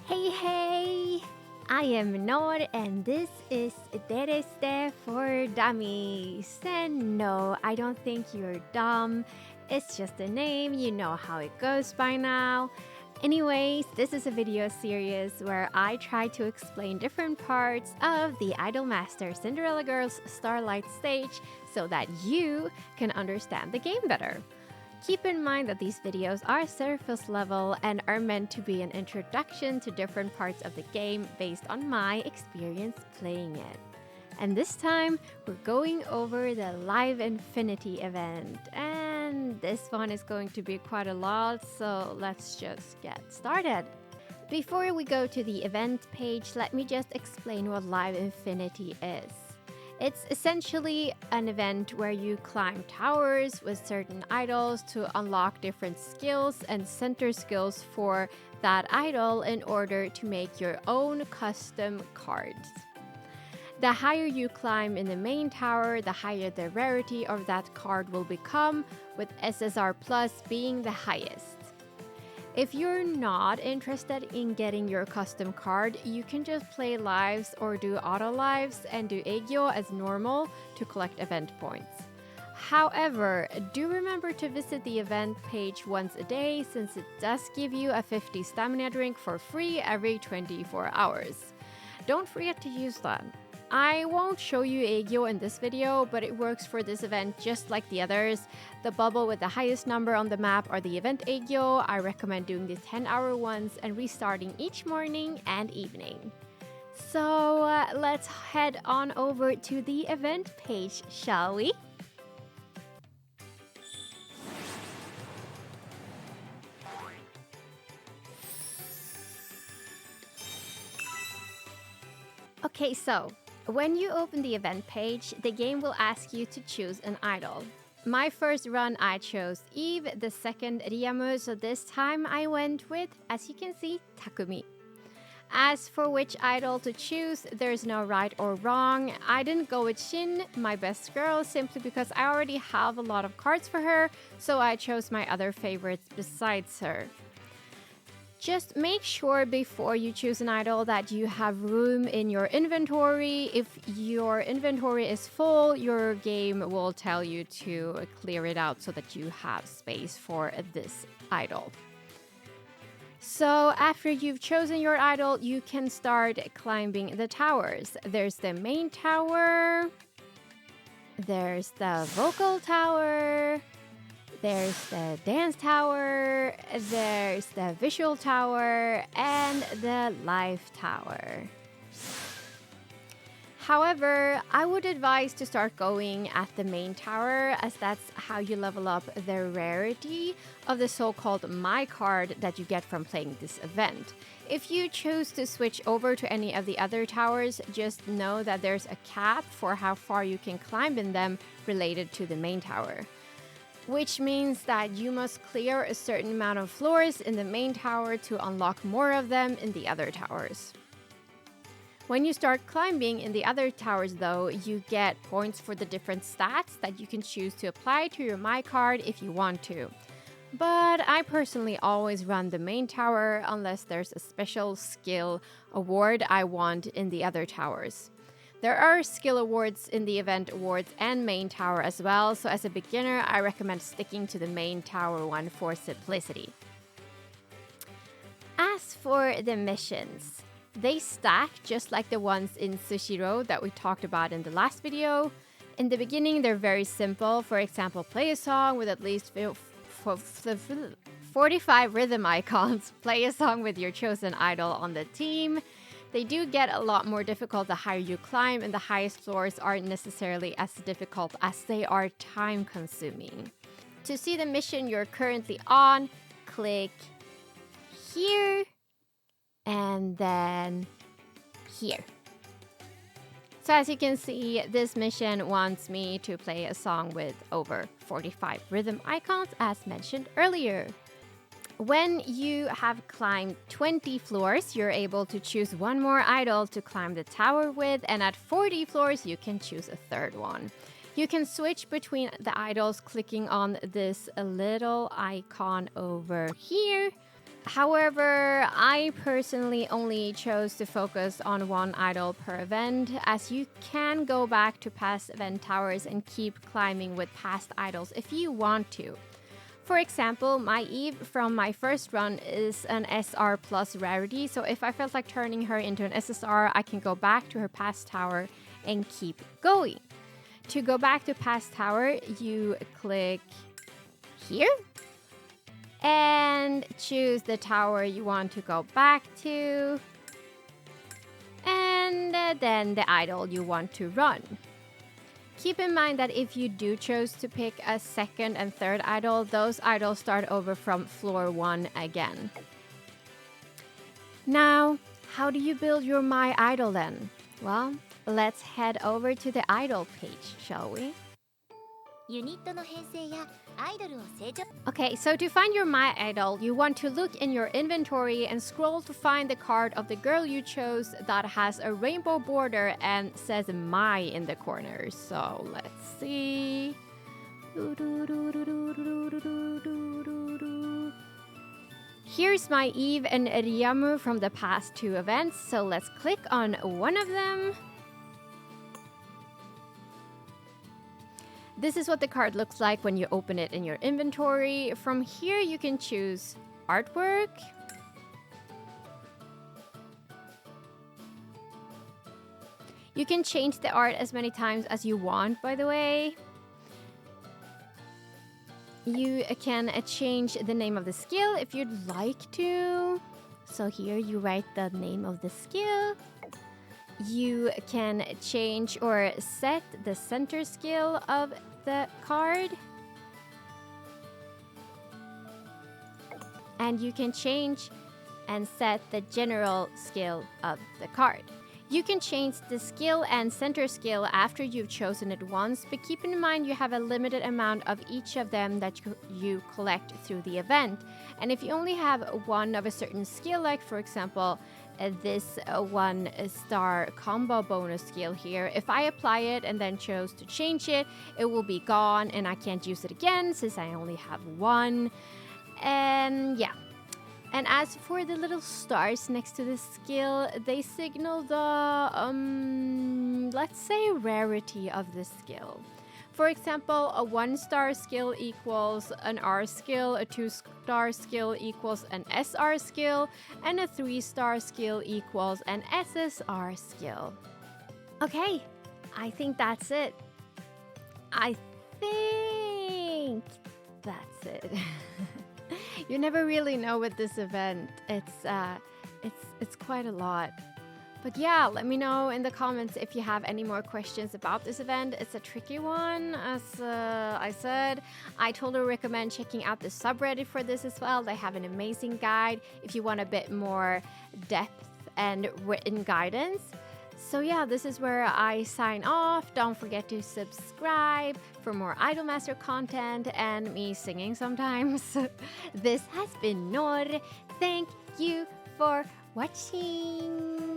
Hey! I am Nor and this is DERESUTE for Dummies. And no, I don't think you're dumb. It's just a name, you know how it goes by now. Anyways, this is a video series where I try to explain different parts of the Idol Master Cinderella Girls Starlight Stage so that you can understand the game better. Keep in mind that these videos are surface level and are meant to be an introduction to different parts of the game based on my experience playing it. And this time, we're going over the Live Infinity event. And this one is going to be quite a lot, so let's just get started. Before we go to the event page, let me just explain what Live Infinity is. It's essentially an event where you climb towers with certain idols to unlock different skills and center skills for that idol in order to make your own custom cards. The higher you climb in the main tower, the higher the rarity of that card will become, with SSR Plus being the highest. If you're not interested in getting your custom card, you can just play lives or do auto lives and do Aegyo as normal to collect event points. However, do remember to visit the event page once a day since it does give you a 50 stamina drink for free every 24 hours. Don't forget to use that. I won't show you Aegyo in this video, but it works for this event just like the others. The bubble with the highest number on the map are the event Aegyo. I recommend doing the 10-hour ones and restarting each morning and evening. So let's head on over to the event page, shall we? Okay, so when you open the event page, the game will ask you to choose an idol. My first run I chose Eve, the second Riamu, so this time I went with, as you can see, Takumi. As for which idol to choose, there's no right or wrong. I didn't go with Shin, my best girl, simply because I already have a lot of cards for her, so I chose my other favorites besides her. Just make sure before you choose an idol that you have room in your inventory. If your inventory is full, your game will tell you to clear it out so that you have space for this idol. So after you've chosen your idol, you can start climbing the towers. There's the main tower, there's the vocal tower, there's the dance tower, there's the visual tower, and the life tower. However, I would advise to start going at the main tower, as that's how you level up the rarity of the so-called My card that you get from playing this event. If you choose to switch over to any of the other towers, just know that there's a cap for how far you can climb in them related to the main tower. Which means that you must clear a certain amount of floors in the main tower to unlock more of them in the other towers. When you start climbing in the other towers though, you get points for the different stats that you can choose to apply to your My card if you want to. But I personally always run the main tower unless there's a special skill award I want in the other towers. There are skill awards in the event awards and main tower as well, so as a beginner, I recommend sticking to the main tower one for simplicity. As for the missions, they stack just like the ones in Sushiro that we talked about in the last video. In the beginning, they're very simple. For example, play a song with at least 45 rhythm icons, play a song with your chosen idol on the team. They do get a lot more difficult the higher you climb, and the highest floors aren't necessarily as difficult as they are time-consuming. To see the mission you're currently on, click here and then here. So as you can see, this mission wants me to play a song with over 45 rhythm icons as mentioned earlier. When you have climbed 20 floors, you're able to choose one more idol to climb the tower with, and at 40 floors, you can choose a third one. You can switch between the idols clicking on this little icon over here, However, I personally only chose to focus on one idol per event, as you can go back to past event towers and keep climbing with past idols if you want to. For example, my Eve from my first run is an SR plus rarity, so if I felt like turning her into an SSR, I can go back to her past tower and keep going. To go back to past tower, you click here and choose the tower you want to go back to, and then the idol you want to run. Keep in mind that if you do choose to pick a second and third idol, those idols start over from floor 1 again. Now, how do you build your My Idol then? Well, let's head over to the idol page, shall we? Okay, so to find your My Idol, you want to look in your inventory and scroll to find the card of the girl you chose that has a rainbow border and says My in the corner. So let's see. Here's my Eve and Ryamu from the past 2 events, so let's click on one of them. This is what the card looks like when you open it in your inventory. From here you can choose artwork, you can change the art as many times as you want, by the way. You can change the name of the skill if you'd like to. So here you write the name of the skill. You can change or set the center skill of the card. And you can change and set the general skill of the card. You can change the skill and center skill after you've chosen it once, but keep in mind you have a limited amount of each of them that you collect through the event. And if you only have one of a certain skill, like for example, this 1-star combo bonus skill here, if I apply it and then chose to change it, it will be gone and I can't use it again since I only have one. And yeah. And as for the little stars next to the skill, they signal the, let's say, rarity of the skill. For example, a 1-star skill equals an R skill, a 2-star skill equals an SR skill, and a 3-star skill equals an SSR skill. Okay, I think that's it. I think that's it. You never really know with this event. It's quite a lot. But yeah, let me know in the comments if you have any more questions about this event. It's a tricky one, as I said. I totally recommend checking out the subreddit for this as well. They have an amazing guide if you want a bit more depth and written guidance. So yeah, this is where I sign off. Don't forget to subscribe for more Idolmaster content and me singing sometimes. This has been Nor. Thank you for watching.